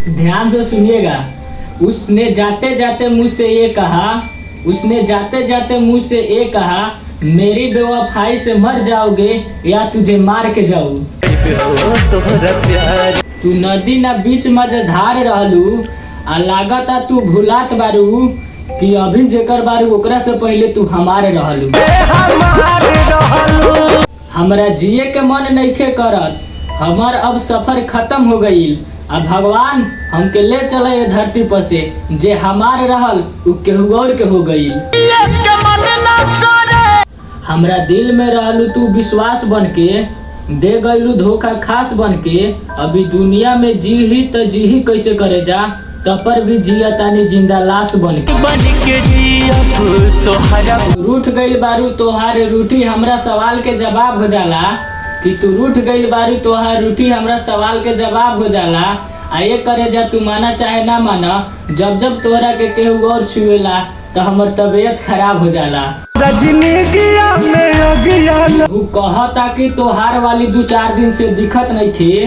ध्यान से सुनिएगा। उसने जाते जाते मुझसे ये कहा, मेरी बेवफाई से मर जाओगे या तुझे मार के जाऊं। तू नदी ना बीच मझधार रहलू आ लागता तू भुलात बारू कि अभी जेकर बारू ओकरा से पहले तू हमारे रहलू। हमरा जिए के मन नइखे करत, हमार अब सफर खत्म हो गईल। अब भगवान हमके ले चले ये धरती पर से, जे हमार रहल उ केहू और के हो गईल। हमरा दिल में रहलू तू विश्वास बन के, दे गईलू धोखा खास बन के। अभी दुनिया में जी ही कैसे करे जा, तब पर भी जिया तानी जिंदा लाश बन के रूठ गईल बारू तोहार रूठी हमरा सवाल के जवाब हो जाला कि तू रूठ गईल बारू तोहार रूठी हमरा सवाल के जवाब हो जाला। आ ये करे जा तू माना चाहे ना माना, जब जब तोहरा के केहू और छुएला तो हमर तबीयत खराब हो जाला। केहू कहता कि तोहार वाली 2-4 दिन से दिखत नहीं थे,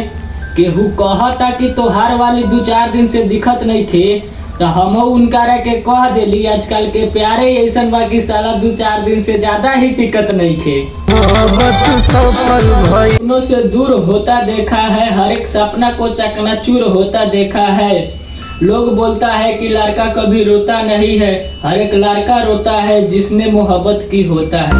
केहू कहता कि तोहार वाली 2-4 दिन से दिखत नहीं थे, तो हम उनका के कह देली आजकल के प्यारे ऐसा बाकी साला 2-4 दिन से ज्यादा ही टिकत नहीं थे। सपनों से दूर होता देखा है, हर एक सपना को चकनाचूर होता देखा है। लोग बोलता है कि लड़का कभी रोता नहीं है, हर एक लड़का रोता है जिसने मोहब्बत की होता है।